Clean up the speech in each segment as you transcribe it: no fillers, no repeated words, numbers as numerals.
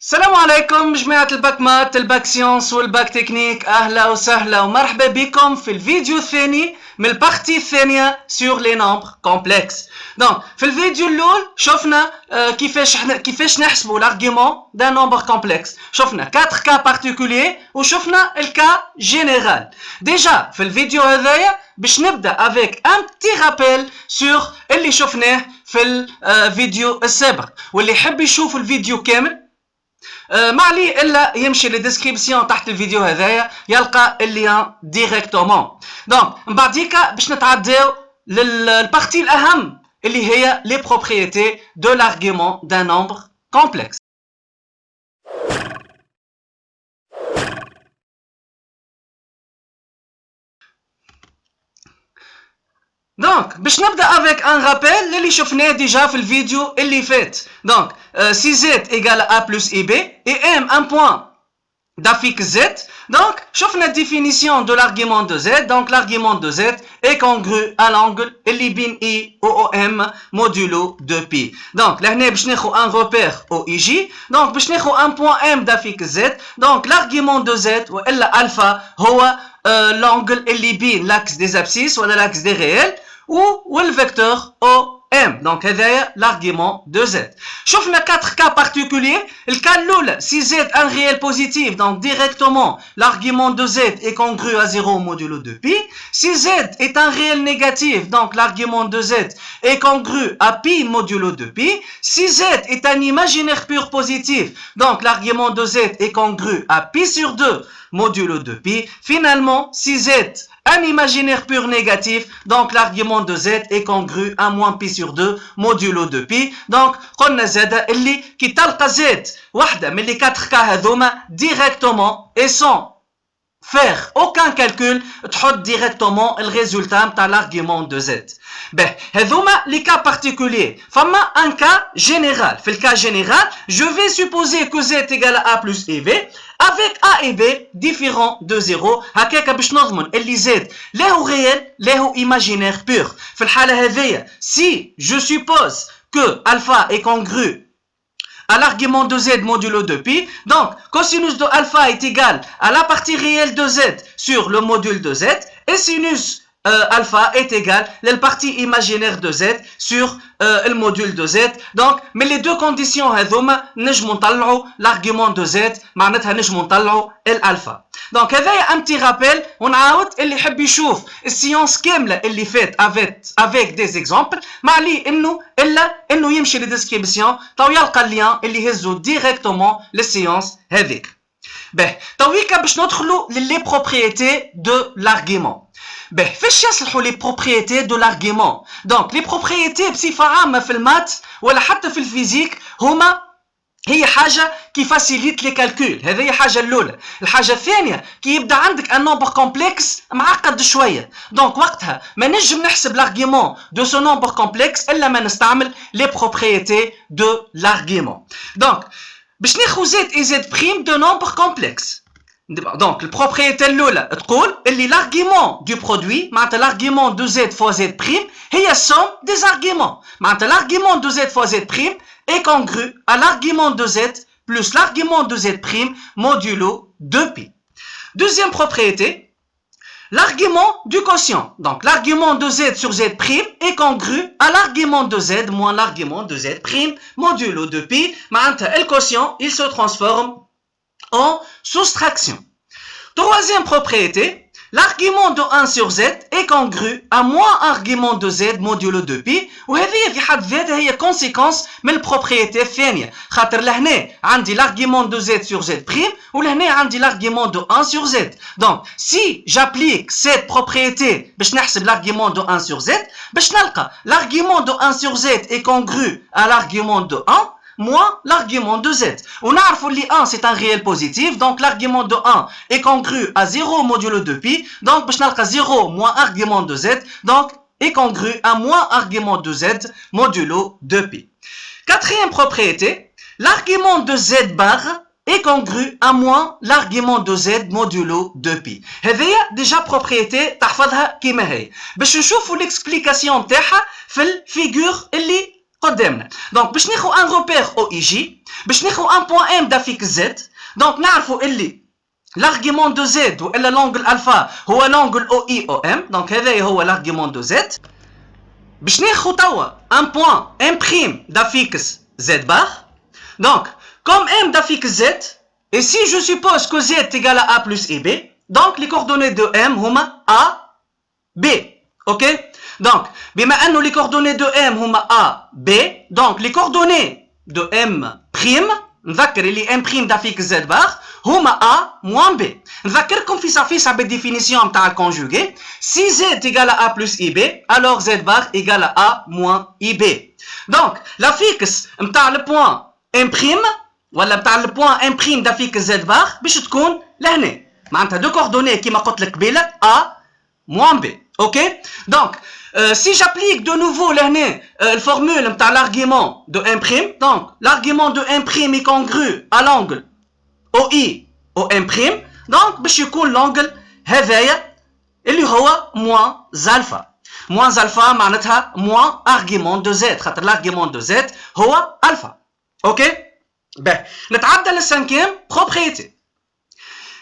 السلام عليكم جماعة الباك مات الباك سيونس والباك تكنيك. أهلا وسهلا ومرحبا بكم في الفيديو الثاني من البارتي الثانية sur les nombres complexes. Donc في الفيديو الأول شفنا كيفاش نحسبوا l'argument d'un nombre complexe. شفنا 4 cas particuliers وشفنا الكا général. Déjà في الفيديو هذايا باش نبدأ avec un petit rappel sur اللي شفناه في الفيديو السابق، واللي يحب يشوف الفيديو كامل ما عليه الا يمشي للديسكريبسيون تحت الفيديو هذايا يلقى اللين ديريكتومون. دونك من بعديكا باش نتعداو للبارتي الاهم اللي هي لي بروبريتي دو لارغيومون دان نومبر كومبلكس. دونك باش نبدا افيك ان رابيل اللي شفناه ديجا في الفيديو اللي فات. دونك سي زد ايغال ا بلس اي بي اي ام ان بوين d'affixe z. Donc شفنا définition de l'argument de z. Donc l'argument de z est congru à l'angle اللي بين i و om modulo 2pi. Donc لهنا باش ناخذ un repère او اي جي. Donc باش ناخذ un point m d'affixe z. Donc l'argument de z والا alpha هو l'angle اللي بين l'axe des abscisses ولا l'axe des réels ou le vecteur OM. Donc هذايا l'argument de z. شفنا 4 cas particuliers. Le cas الأول si z est un réel positif, donc directement l'argument de z est congru à 0 modulo 2pi. Si z est un réel négatif, donc l'argument de z est congru à pi modulo 2pi. Si z est un imaginaire pur positif, donc l'argument de z est congru à pi sur 2 modulo 2pi. Finalement, si z un imaginaire pur négatif, donc l'argument de z est congru à moins pi sur 2 modulo 2pi. Donc قلنا زاد اللي كي تلقى z واحدة من les 4 cas هذوما directement et sans faire aucun calcul تحط directement le résultat نتاع l'argument de z. Ben هذوما les cas particuliers. فما un cas général. في le cas général, je vais supposer que z égale à a plus b avec a et b différents de 0. هكاك باش نضمن اللي z له réel له imaginaire pur. في الحالة هذيا si je suppose que alpha est congru à l'argument de z modulo 2pi, donc cosinus de alpha est égal à la partie réelle de z sur le module de z, et sinus alpha est égal à la partie imaginaire de z sur le module de z. Donc mais les deux conditions هذوما نجمو نطلعوا l'argument de z معناتها نجمو نطلعوا الالفا. دونك هذايا ان بتي رابيل ونعاود اللي يحب يشوف السيونس كامله اللي فات افيك دي زيكزامبل ما عليه انه يمشي للديسكريبسيون تو يلقى اللين اللي يهزو ديريكتومون للسيونس هذيك. باهي تويكا باش ندخلوا للي بروبريتي دو لارغيومون. باهي فاش يصلحوا لي بروبريتي دو لارغيومون؟ دونك لي بروبريتي بصفه عامه في المات ولا حتى في الفيزيك هي حاجه كي فاسيليت لي كالكول. هذه هي الحاجه الاولى. الحاجه الثانيه كي يبدا عندك ان نومبر كومبلكس معقد شويه، دونك وقتها ما نجم نحسب لارغيومون دو سو نومبر كومبلكس الا ما نستعمل لي بروبريتي دو لارغيومون. دونك باش ناخذ زد اي زد بريم دو نومبر كومبلكس. دونك البروبريتي الاولى تقول اللي l'argument du produit معناتها l'argument de z fois z prime هي somme des arguments. معناتها l'argument de z fois z prime est congru à l'argument de z plus l'argument de z prime modulo 2pi. Deuxième propriété, l'argument du quotient. Donc l'argument de z sur z prime est congru à l'argument de z moins l'argument de z prime modulo 2pi. معناتها le quotient il se transforme en soustraction. Troisième propriété, l'argument de 1 sur z est congru à moins argument de z modulo 2pi. وهذه في حد ذاتها هي conséquence من البروبريتي الثانية. خاطر لهنا عندي l'argument de z sur z prime ولهنا عندي l'argument de 1 sur z. Donc si j'applique cette propriété باش نحسب l'argument de 1 sur z باش نلقى l'argument de 1 sur z est congru à l'argument de 1 moins l'argument de z. On a que 1 c'est un réel positif, donc l'argument de 1 est congru à 0 modulo 2pi, donc باش نلقى 0 moins argument de z, donc est congru à moins argument de z modulo 2pi. Quatrième propriété, l'argument de z bar est congru à moins l'argument de z modulo 2pi. هذه déjà propriété تحفظها كيما هي. باش نشوفوا l'explication تاعها في الفيجور اللي قدامنا. دونك باش ناخذ ان روبير او اي جي، باش ناخذ ان بوان ام دافيك زد، دونك نعرفوا اللي l'argument de z والا l'angle alpha هو l'angle OI OM. دونك هذا هو l'argument de z. باش ناخذ توا ان بوان ام بريم دافيكس z bar. Donc comme m d'affixe z, et si je suppose que z est égal à a plus ib, donc les coordonnées de m هما a b. Ok, donc بما انه les coordonnées de m هما a b, donc les coordonnées de m prime نذكر اللي m prime d'affixe z bar هما a moins b. نذكركم في صفيصه بالديفينيسيون نتاع الكونجوغي. si z est égal à a plus ib, alors z bar égale à a moins ib. donc la fixe نتاع le point m prime ولا نتاع le point m prime d'affixe z bar باش تكون لهنا، معناتها دو كوردوني كيما قلت لك قبيله a moins b. ok, donc si j'applique de nouveau لهنا الفورمule نتاع l'argument de m prime, donc l'argument de m prime est congru à l'angle OI OM prime, donc باش يكون l'angle هذايا اللي هو moins alpha. moins alpha معناتها moins argument de z، خاطر l'argument de z هو alpha. ok, ben نتعدى للcinquième propriété.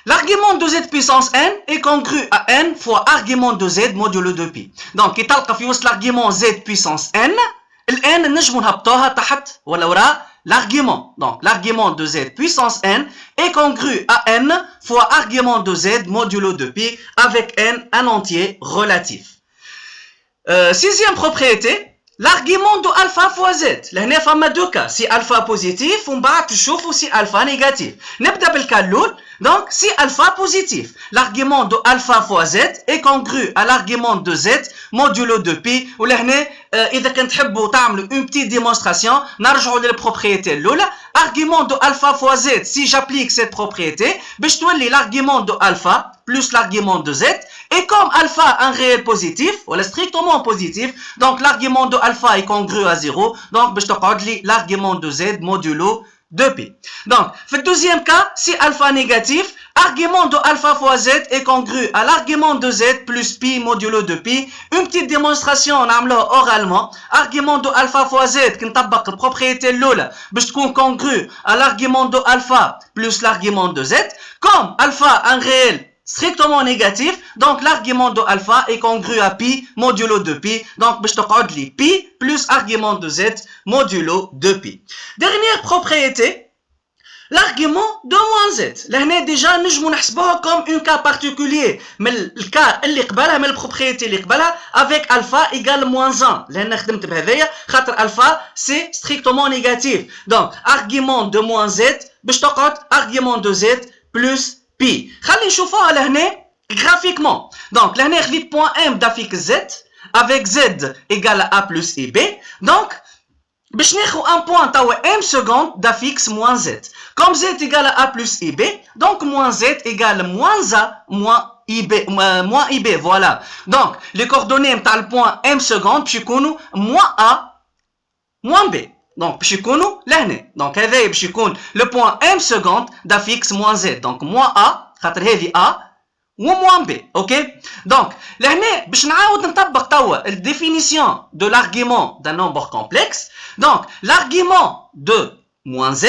l'argument de z puissance n est congru à n fois argument de z modulo 2pi. donc كي تلقى في وسط l'argument z puissance n، الان نجمو نهبطوها تحت ولا وراء l'argument. donc l'argument de z puissance n est congru à n fois argument de z modulo 2pi avec n un entier relatif. sixième propriété, l'argument de alpha fois z. لهنا فما دو كا، سي الفا بوزيتيف ومن بعد تشوفوا سي الفا نيجاتيف. نبدا بالكا الاول. donc si alpha positif, l'argument de alpha fois z est congru à l'argument de z modulo 2pi. ولهنا اذا كنت تحبوا تعملوا une petite démonstration نرجعوا للبروبريتي الاولى. argument de alpha fois z, si j'applique cette propriété باش تولي l'argument de alpha plus l'argument de z, et comme alpha un réel positif ou strictement positif, donc l'argument de alpha est congru à 0, donc باش تقعد لي l'argument de z modulo 2pi. donc في deuxième cas, si alpha négatif, argument de alpha fois z est congru à l'argument de z plus pi modulo 2pi. une petite démonstration نعملوها oralement. argument de alpha fois z كي نطبق البروبريتي الاولى باش تكون congru à l'argument de alpha plus l'argument de z. comme alpha un réel strictement négatif, donc l'argument de alpha est congru à pi modulo 2pi, donc باش تقعد لي pi plus argument de z modulo 2pi. dernière propriété, l'argument de moins z. لهنا ديجا نجمو نحسبوها comme un cas particulier من الكا اللي قبلها، من البروبريتي اللي قبلها avec alpha égale moins 1. لهنا خدمت بهذايا خاطر alpha c'est strictement négatif. donc argument de moins z باش تقعد argument de z plus pi. خلي نشوفوها لهنا graphiquement. donc لهنا خذيت point m d'affixe z avec z égale à a plus ib. donc باش ناخذ un point توا m seconde d'affixe moins z. comme z égale à a plus ib, donc moins z égale moins a moins ib. voilà. donc les coordonnées نتاع le point m seconde باش يكونوا moins a moins b. donc باش يكونوا لهنا. donc هذا باش يكون le point m seconde d'affixe moins z. donc moins a خاطر هذه a و moins b. ok, donc لهنا باش نعاود نطبق توا الديفينيسيون de l'argument d'un nombre complexe. donc l'argument de moins z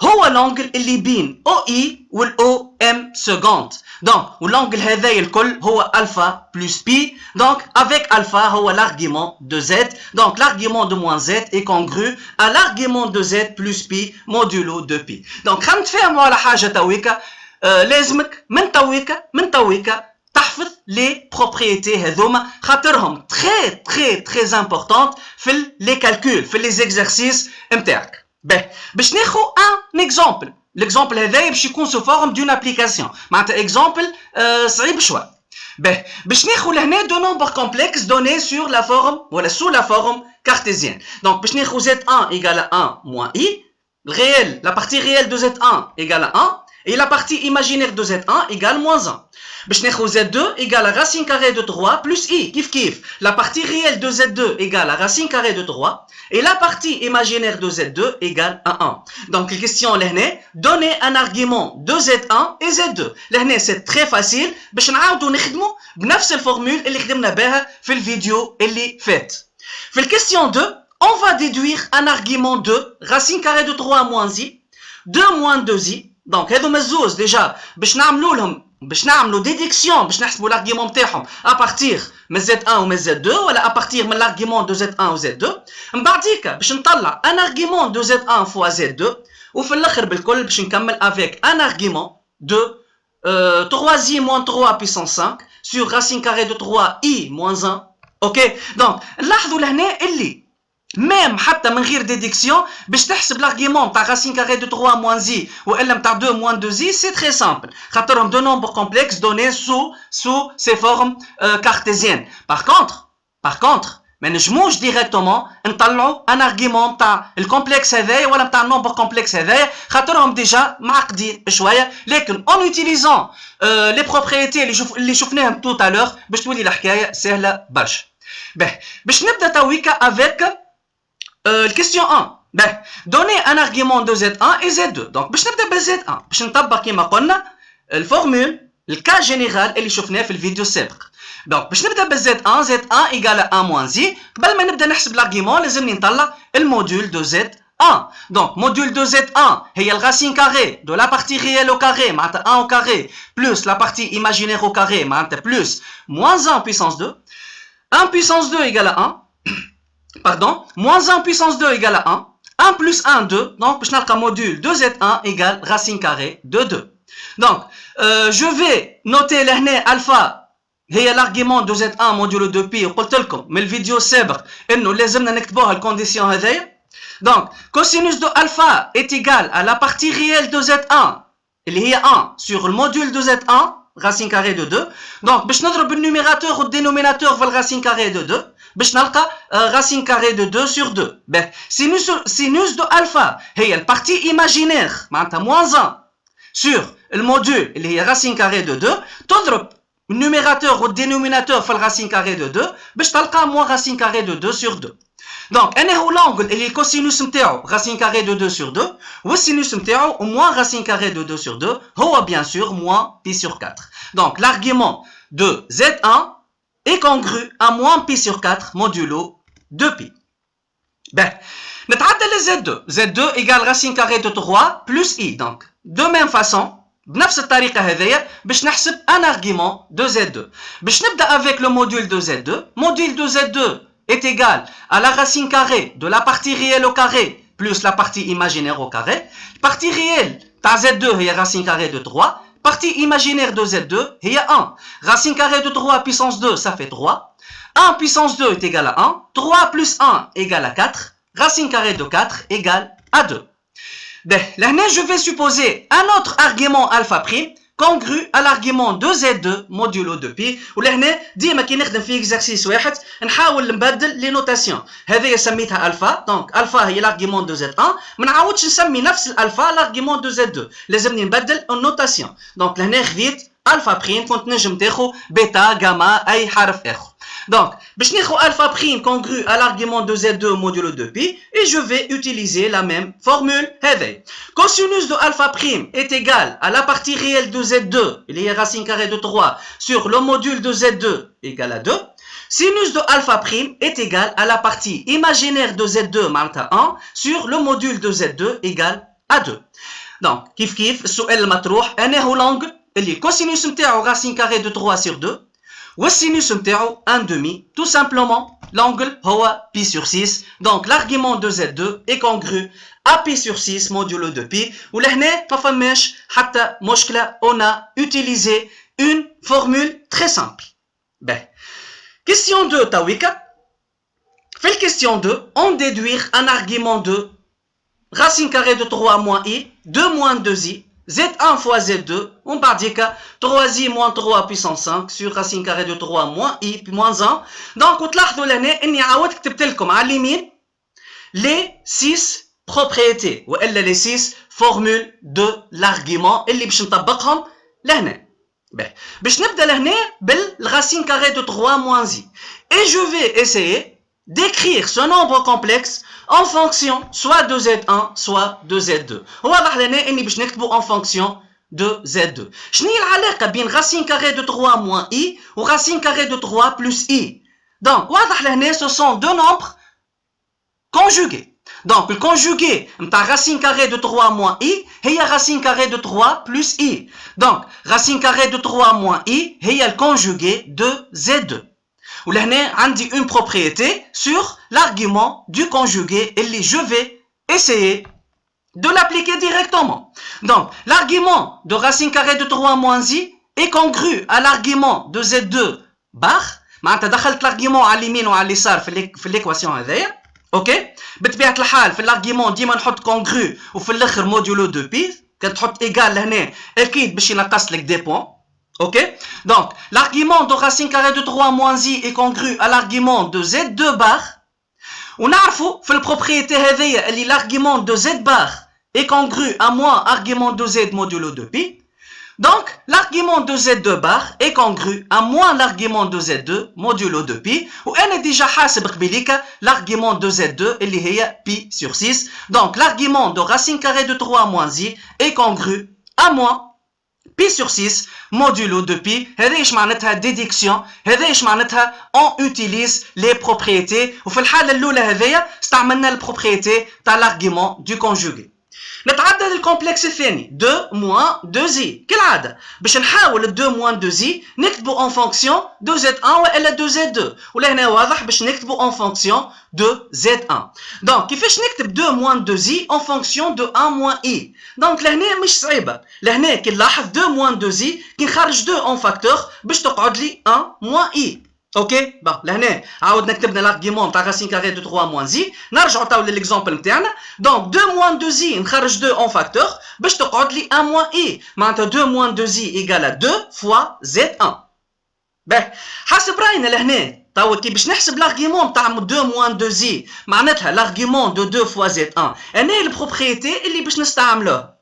هو l'angle اللي بين OI وال OM seconde. donc والangle هذايا الكل هو alpha plus pi. donc avec alpha هو l'argument de z. donc l'argument de moins z est congru à l'argument de z plus pi modulo 2pi. donc خلينا نتفاهموا على حاجه تويكا. لازمك من تويكا تحفظ لي بروبريتي هذوما خاطرهم très importante في لي كالكول في لي زيكزارسيس نتاعك. باش ناخذ ان اكزامبل. الاكزامبل هذايا باش يكون سو فورم دون ابليكاسيون، معناتها اكزامبل صعيب شويه. باش ناخذ لهنا دو نومبر كومبلكس دوني سور لا فورم ولا سو لا فورم كارتيزيان. دونك باش ناخذ z1 égale à 1 moins i, réel, la partie réelle de z1 égale à 1 et la partie imaginaire de z1 égale moins 1. باش ناخذ z2 égale à racine carrée de 3 plus i. كيف la partie réelle de z2 égale à racine carrée de 3 et la partie imaginaire de z2 égale à 1. donc la question لهنا donner un argument de z1 et z2. لهنا c'est très facile باش نعاودوا نخدموا بنفس الفورمول اللي خدمنا بها في الفيديو اللي فات. في الكيستيون 2 on va déduire un argument 2, racine carrée de 3 moins i, 2 moins 2i. Donc, هذو مزوز déjà باش نعملوا لهم باش نعملوا ديديكسيون باش نحسبوا l'argument نتاعهم à partir من Z1 ومن Z2 ولا à partir من l'argument de Z1 و Z2. من بعديك باش نطلع un argument de Z1 fois Z2 وفي الاخر بالكل باش نكمل avec un argument de 3i moins 3 puissance 5 sur racine carrée de 3i moins 1. Ok, donc لاحظوا لهنا اللي même حتى من غير ديديكسيون باش تحسب l'argument تاع racine carrée de 3 moins i والا نتاع 2 moins 2i, c'est très simple خاطرهم deux nombres complexes donnés sous ces formes cartésiennes. Par contre ما نجموش ديريكتومون نطلعوا ان argument تاع الكومبلكس هذايا ولا نتاع النومبر كومبلكس هذايا خاطرهم ديجا معقدين شويه، لكن en utilisant les propriétés اللي شفناهم tout à l'heure باش تولي الحكايه سهله برشا. باش نبدا تويكا avec الكيستيون 1. donner un argument de Z1 et Z2. donc باش نبدا ب Z1 باش نطبق كما قلنا الفورمول الكا جينيرال اللي شفناه في الفيديو السابق. donc باش نبدا ب Z1 Z1 égale 1 moins i. قبل ما نبدا نحسب l'argument لازمني نطلع الموديول de Z1. donc module de Z1 هي الرacine carrée de la partie réelle au carré معناتها 1 au carré plus la partie imaginaire au carré معناتها plus moins 1 puissance 2. 1 puissance 2 égale à 1. Pardon, moins 1 puissance 2 égale à 1. 1 plus 1, 2. Donc, je n'ai module de Z1 égale racine carrée de 2. Donc, je vais noter l'année alpha. هي l'argument de Z1 modulo 2pi. وقلت لكم من الفيديو السابق انه لازمنا نكتبوها الكونديسيون هذيا. Donc, cosinus de alpha est égal à la partie réelle de Z1 اللي هي 1 sur le module de Z1 racine carrée de 2. Donc, باش نضرب النوميراتور والدينوميناتور في الرacine carrée de 2 باش نلقى racine carrée de 2 sur 2. sinus de alpha هي البارتي imaginaire معناتها moins 1 sur الموديول اللي هي racine carrée de 2 تضرب النوميراتور والدينوميناتور في الرacine carrée de 2 باش تلقى moins racine carrée de 2 sur 2. donc انا هو l'angle اللي الكوسينوس نتاعو racine carrée de 2 sur 2 والسينوس نتاعو moins racine carrée de 2 sur 2 هو bien sûr moins pi sur 4. donc l'argument de Z1 est congru à moins pi sur 4 modulo 2pi. نتعدى ل Z2. Z2 égale racine carrée de 3 plus i. donc de même façon بنفس الطريقة هذيا باش نحسب un argument de Z2. باش نبدأ avec le module de Z2. module de Z2 est égal à la racine carrée de la partie réelle au carré plus la partie imaginaire au carré. partie réelle تاع Z2 هي racine carrée de 3. partie imaginaire de Z2 هي 1. racine carrée de 3 puissance 2 ça fait 3. 1 puissance 2 est égal à 1. 3 plus 1 égale à 4. racine carrée de 4 égale à 2. Là, je vais supposer un autre argument alpha prime congru à l'argument de Z2 modulo 2pi. ولهنا ديما كي نخدم في اكزرسيس واحد نحاول نبدل لي نوتاسيون. هذه سميتها الفا. دونك الفا هي l'argument de Z1. ما نعاودش نسمي نفس الالفا l'argument de Z2. لازمني نبدل النوتاسيون. دونك لهنا خذيت الفا بريم كنت نجم تاخذ بيتا جاما اي حرف اخر. Donc, باش ناخذ alpha prime congru à l'argument de Z2 modulo 2pi et je vais utiliser la même formule. Cosinus de alpha prime est égal à la partie réelle de Z2, il y a racine carrée de 3 sur le module de Z2 égal à 2. Sinus de alpha prime est égal à la partie imaginaire de Z2 معناتها 1 sur le module de Z2 égal à 2. Donc, كيف السؤال المطروح أنا هو l'angle اللي cosinus نتاعو racine carrée de 3 sur 2 والsinus نتاعو 1/2. tout simplement l'angle هو pi sur 6. donc l'argument de Z2 est congru à pi sur 6 modulo 2pi. ولهنا ما فماش حتى مشكلة. on a utilisé une formule très simple. question 2 تويكا. في الكيستيون 2 on déduire un argument de racine carrée de 3 moins i 2 moins 2i Z1 fois Z2, on part dire que 3i moins 3 puissance 5 sur racine carrée de 3 moins i moins 1. Donc, vous تلاحظوا لهنا اني عاودت كتبت لكم على اليمين les 6 propriétés والا les 6 formules de l'argument اللي باش نطبقهم لهنا. باش نبدا لهنا بالracine carrée de 3 moins i. Et je vais essayer d'écrire ce nombre complexe en fonction soit de Z1 soit de Z2. واضح لنا اني باش نكتبو en fonction de Z2. شنو هي العلاقة بين racine carrée de 3 moins i و racine carrée de 3 plus i. Donc واضح لهنا ce sont deux nombres conjugué. Donc, le conjugué de racine carrée de 3 moins i, c'est racine carrée de 3 plus i. Donc, racine carrée de 3 moins i, c'est le conjugué de z2. Ou là, on a une propriété sur l'argument du conjugué et je vais essayer de l'appliquer directement. Donc, l'argument de racine carrée de 3 moins i est congru à l'argument de z2 bar. معناتها دخلت l'argument على اليمين وعلى اليسار في l'équation هذايا. اوكي بطبيعه الحال في الارغيومون ديما نحط كونغرو وفي الاخر مودولو دو بي كان تحط ايغال لهنا اكيد باش ينقص لك دي بوان اوكي دونك l'argument de racine carrée de 3 moins i est congru à l'argument de z2 bar ونعرفوا في البروبريتي هذيا اللي l'argument de z bar est congru à moins argument de z modulo de pi. Donc, l'argument de Z2 bar est congru à moins l'argument de Z2 modulo de pi. Ou on est déjà حاسب قبيليك l'argument de Z2 اللي هي pi sur 6. Donc, l'argument de racine carrée de 3 moins i est congru à moins pi sur 6 modulo de pi. هذا ايش معناتها déduction. هذا ايش معناتها on utilise les propriétés. وفي الحالة الأولى هذيا استعملنا البروبريتي تاع l'argument du conjugué. نتعدد الكومبلكس الثاني 2 moins 2i كالعاده باش نحاول 2 moins 2i نكتبو en fonction de z1 والا de z2 ولهنا واضح باش نكتبو en fonction de z1 دونك كيفاش نكتب 2 moins 2i en fonction de 1 moins i دونك لهنا مش صعيبه لهنا كي نلاحظ 2 moins 2i كي نخرج 2 en facteur باش تقعد لي 1 moins i اوكي با لهنا عاودنا كتبنا l'argument تاع racine carrée de 3 moins i نرجعوا تاو للإكزامبل نتاعنا دونك 2 moins 2i نخرج 2 en facteur باش تقعد لي 1 moins i معناتها 2 moins 2i égale à 2 fois z1 باهي حاسب راينا لهنا توا كي باش نحسب l'argument تاع 2 moins 2i معناتها l'argument de 2 fois z1 انا البروبريتي اللي باش نستعملوه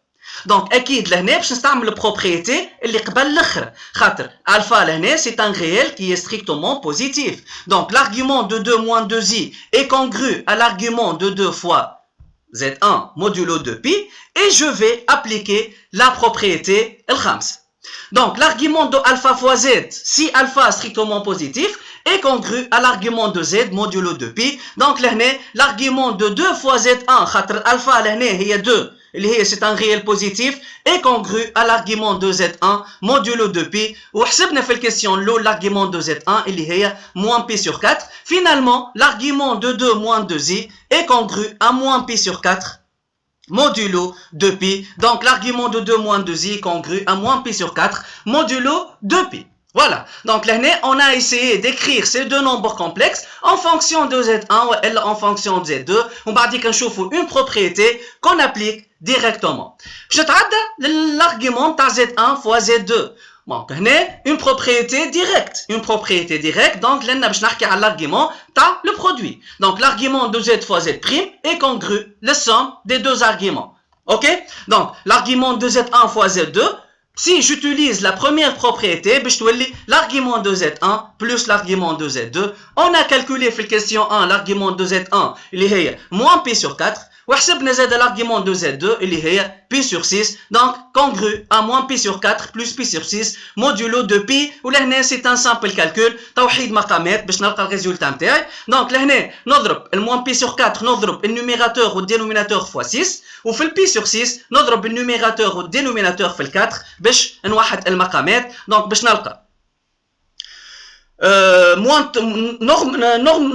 دونك اكيد لهنا باش نستعمل البروبريتي اللي قبل الاخر خاطر الفا لهنا سي ان ريال كي est strictement positif donc l'argument de 2 moins 2i est congru à l'argument de 2 fois z1 modulo de pi et je vais appliquer la propriété الخامسة donc l'argument de alpha fois z si alpha est strictement positif est congru à l'argument de z modulo de pi donc لهنا l'argument de 2 fois z1 خاطر alpha لهنا هي 2 اللي هي c'est un réel positif est congru à l'argument de z1 modulo de pi وحسبنا في الكيسيون الاولى l'argument de z1 اللي هي moins pi sur 4 finalement l'argument de 2 moins 2i est congru à moins pi sur 4 modulo de pi donc l'argument de 2 moins 2i est congru à moins pi sur 4 modulo de pi. Voilà, donc là on a essayé d'écrire ces deux nombres complexes en fonction de z1 ou en fonction de z2 on va dire qu'on chauffe une propriété qu'on applique directement. Je traite l'argument de z1 fois z2 donc هنا une propriété directe donc là باش نحكي على l'argument تاع le produit donc l'argument de z fois z' est congru la somme des deux arguments. Ok, donc l'argument de z1 fois z2 si j'utilise la première propriété, l'argument de z1 plus l'argument de z2, on a calculé في question 1 l'argument de z1 اللي هي moins pi sur 4 وحسبنا زاد l'argument de z2 اللي هي pi sur 6 donc congru à moins pi sur 4 plus pi sur 6 modulo de pi ولهنا c'est un simple calcul توحيد مقامات باش نلقى الريزولتا نتاعي donc لهنا نضرب moins pi sur 4 نضرب النوميراتور والدينوميناتور fois 6 وفي pi sur 6 نضرب النوميراتور والدينوميناتور في 4 باش نوحد المقامات donc باش نلقى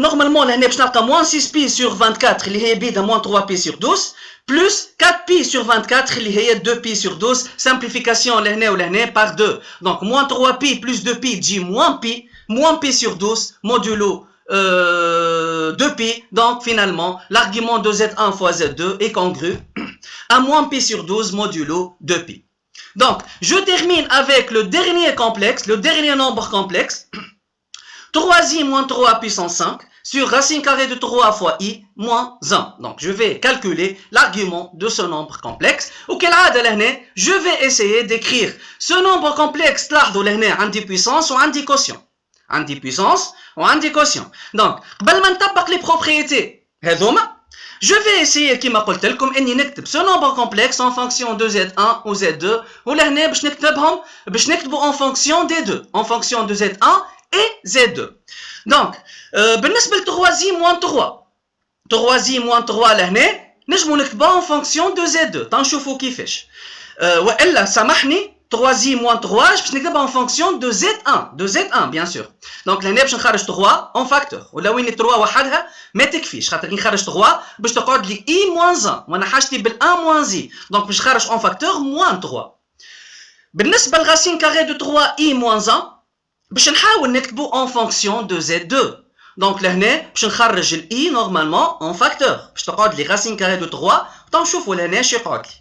normalement لهنا باش نلقى moins 6 pi sur 24 اللي هي بيدا moins 3 pi sur 12 plus 4 pi sur 24 اللي هي 2 pi sur 12 simplification لهنا ولهنا par 2 donc moins 3 pi plus 2 pi dit moins pi sur 12 modulo 2 pi donc finalement l'argument de z1 fois z2 est congru à moins pi sur 12 modulo 2 pi. Donc je termine avec le dernier complexe, le dernier nombre complexe 3i moins 3 puissance 5 sur racine carrée de 3 fois i moins 1. Donc je vais calculer l'argument de ce nombre complexe. وكالعادة لهنا je vais essayer d'écrire ce nombre complexe تلاحظوا لهنا عندي puissance وعندي quotient. عندي puissance وعندي quotient. Donc قبل ما نطبق les propriétés هذوما je vais essayer كما قلت لكم اني نكتب ce nombre complexe en fonction de z1 ou z2 ولهنا باش نكتبهم باش نكتبوا en fonction des deux en fonction de z1 et z2. Donc بالنسبة ل 3i moins 3 3i moins 3 لهنا نجمو نكتبوها en fonction de Z2 تنشوفو كيفاش والا سامحني 3i moins 3 باش نكتبها en fonction de Z1 bien sûr دونك لهنا باش نخرج 3 en facteur ولا وين 3 وحدها ما تكفيش خاطر كي نخرج 3 باش تقعد لي i moins 1 وانا حاجتي بال 1 moins i دونك باش نخرج en facteur moins 3 بالنسبه لغاسين كاري دو 3i moins 1 باش نحاول نكتبو en fonction de Z2 دونك لهنا باش نخرج ال i normalement en facteur باش تقعد لي غاسين كاري دو 3 تنشوفوا لهنا شي يقعد لي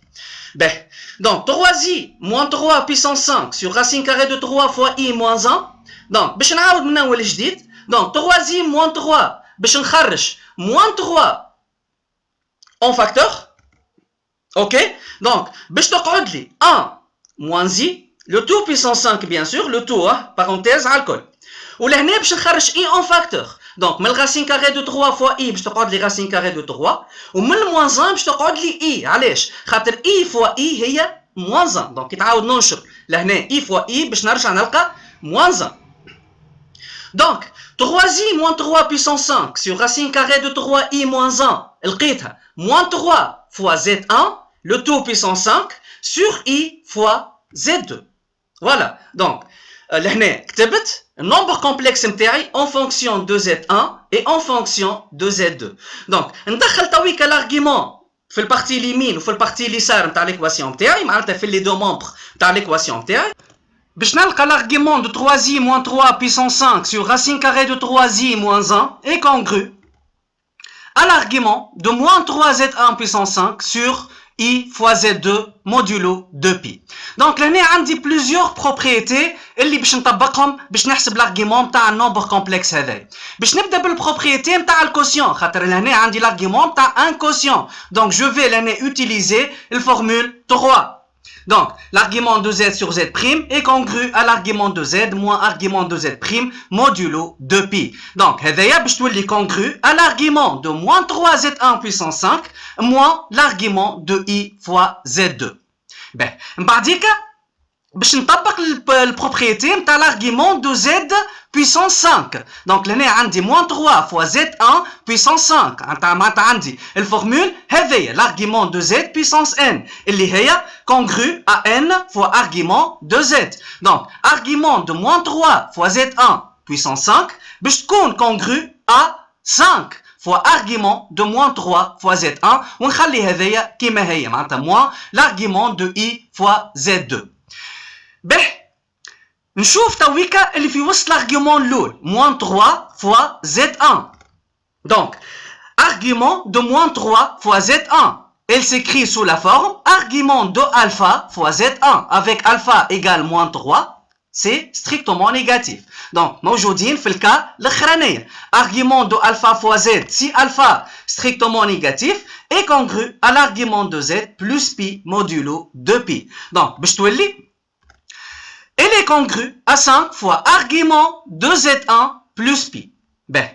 باهي دونك 3i moins 3 puissance 5 sur racine carrée de 3 fois i moins 1 دونك باش نعاود من اول جديد دونك 3i moins 3 باش نخرج moins 3 en facteur ok دونك باش تقعد لي 1 moins i le tout puissance 5 bien sûr le tout parenthèse على الكل ولهنا باش نخرج i en facteur دونك من الغاسين كاري دو 3 فوا اي باش تقعد لي غاسين كاري دو 3 ومن الموان 1 باش تقعد لي اي علاش خاطر اي فوا اي هي موان 1 دونك كي تعاود ننشر لهنا اي فوا اي باش نرجع نلقى موان 1 دونك 3i moins 3 puissance 5 sur racine carrée de 3i moins 1 لقيتها moins 3 fois z1 le tout puissance 5 sur i fois z2 voilà donc لهنا كتبت النمبر كومبلكس نتاعي en fonction de Z1 et en fonction de Z2 دونك ندخل تويكا لارغيمون في البارتي اليمين وفي البارتي اليسار نتاع ليكواسيون نتاعي معناتها في لي دو ممبر نتاع ليكواسيون نتاعي باش نلقى l'argument de 3i moins 3 puissance 5 sur racine carrée de 3i moins 1 est congru à l'argument de moins 3z1 puissance 5 sur i fois z2 modulo 2pi. Donc là عندي plusieurs propriétés اللي باش نطبقهم باش نحسب l'argument نتاع النمبر كومبلكس هذايا. باش نبدا بالبروبريتي نتاع الكوسيون خاطر لهنا عندي l'argument نتاع un quotient. Donc je vais لهنا utiliser la formule 3. Donc, l'argument de z sur z' est congru à l'argument de z moins argument de z' modulo 2pi. Donc, هذايا باش تولي congru à l'argument de moins 3z1 puissance 5 moins l'argument de i fois z2. Ben, من بعديك باش نطبق البروبريتي نتاع l'argument de z puissance 5. Donc لهنا عندي moins 3 fois z1 puissance 5. معناتها عندي الفورمول هذيا l'argument de z puissance n اللي هي congru à n fois argument de z. Donc argument de moins 3 fois z1 puissance 5 باش تكون congru à 5 fois argument de moins 3 fois z1 ونخلي هذيا كيما هي معناتها moins l'argument de i fois z2. به نشوف تويكا اللي في وسط l'argument الاول moins 3 fois z1. Donc argument de moins 3 fois z1 elle s'écrit sous la forme argument de alpha fois z1 avec alpha égale moins 3 c'est strictement négatif. Donc موجودين في الكا الاخرانيه argument de alpha fois z si alpha strictement négatif est congru à l'argument de z plus pi modulo 2pi. Donc باش تولي elle est congrue à 5 fois argument de z1 plus pi. Ben,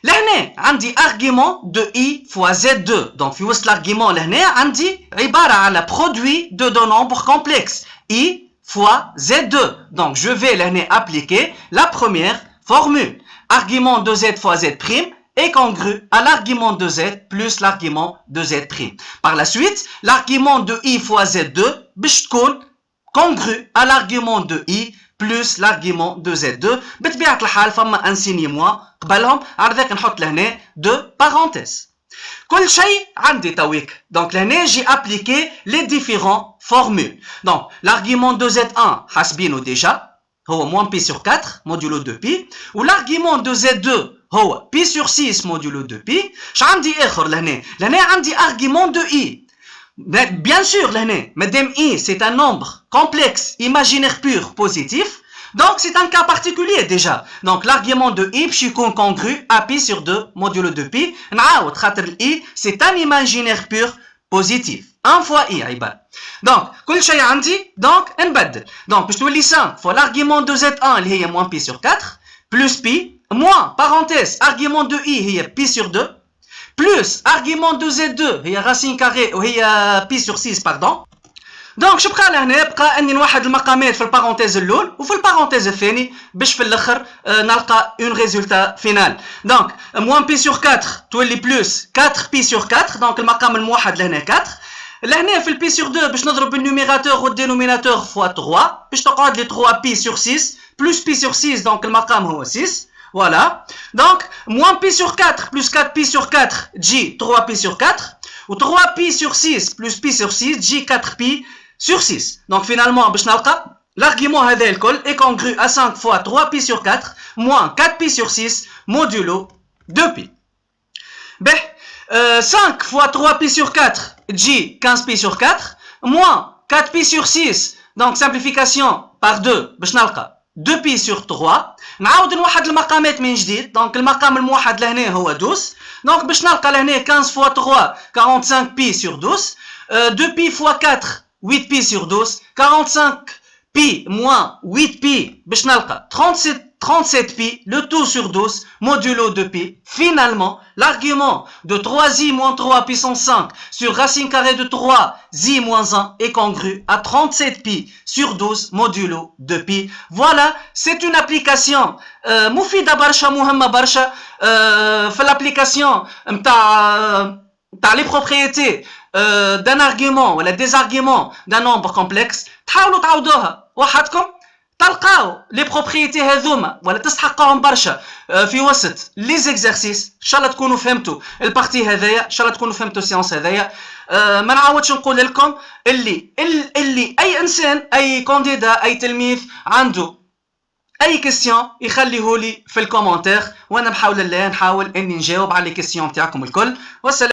لهنا عندي argument de i fois z2. Donc في وسط l'argument لهنا عندي عبارة على produit de deux nombres complexes i fois z2. Donc je vais لهنا appliquer la première formule. Argument de z fois z' est congru à l'argument de z plus l'argument de z'. Par la suite, l'argument de i fois z2 باش تكون congru à l'argument de i plus l'argument de z2. بطبيعة الحال فما ان سيني موا قبلهم على ذاك نحط لهنا دو بارونتيز. كل شيء عندي تويك. دونك لهنا جي ابليكي لي ديفيرون فورمول. دونك l'argument de z1 حاسبينه ديجا هو موان بي sur 4 modulo 2 pi و l'argument de z2 هو بي sur 6 modulo 2 pi. ش عندي اخر لهنا؟ لهنا عندي argument de i. Bien sûr, madame i, c'est un nombre complexe, imaginaire pur, positif. Donc, c'est un cas particulier déjà. Donc, l'argument de i est congru à pi sur 2 modulo 2pi. i, c'est un imaginaire pur, positif. 1 fois i, donc, كل شيء عندي, donc, نبدل. Donc, je te dis 5 fois l'argument de z1, il y a moins pi sur 4, plus pi, moins, parenthèse, argument de i, il y a pi sur 2, plus argument de z2 هي racine carrée وهي pi sur 6 pardon. دونك شو بقى لهنا؟ بقى اني نوحد المقامات في البارونتيز الاول وفي البارونتيز الثاني باش في الاخر نلقى اون ريزولتا فينال. دونك موان بي سور 4 تولي بلوس 4 بي سور 4. دونك المقام الموحد لهنا 4. لهنا في البي سور 2 باش نضرب النوميراتور والدينوميناتور فوا 3 باش تقعد لي 3 بي سور 6 بلوس بي سور 6. دونك المقام هو 6. Voilà. Donc, moins pi sur 4 plus 4 pi sur 4, j 3 pi sur 4. Ou 3 pi sur 6 plus pi sur 6, j 4 pi sur 6. Donc, finalement, l'argument est congru à 5 fois 3 pi sur 4 moins 4 pi sur 6 modulo 2 pi. 5 fois 3 pi sur 4, j 15 pi sur 4 moins 4 pi sur 6. Donc, simplification par 2, 2 pi sur 3. نعاود نوحد المقامات من جديد. دونك المقام الموحد لهنا هو 12. دونك باش نلقى لهنا 15 fois 3 45 pi sur 12. 2 pi fois 4 8 pi sur 12. 45 pi moins 8 pi باش نلقى 37 pi, le tout sur 12 modulo 2 pi. Finalement, l'argument de 3i moins 3 puissance 5 sur racine carrée de 3i moins 1 est congru à 37 pi sur 12 modulo 2 pi. Voilà, c'est une application مفيدة برشا, مهمة برشا. في l'application t'as les propriétés d'un argument ou des arguments d'un nombre complexe. تحاولوا تعودوها وحدكم تلقاو لي بروبريتي هذوما ولا تستحقوهم برشا في وسط لي زيكزارسيس. ان شاء الله تكونوا فهمتوا البارتي هذايا, ان شاء الله تكونوا فهمتوا السيونس هذايا. ما نعاودش نقول لكم اللي اي انسان اي كانديدا اي تلميذ عنده اي كيستيون يخليهولي في الكومنتير وانا بحول الله نحاول اني نجاوب على لي كيستيون تاعكم الكل. والسلام.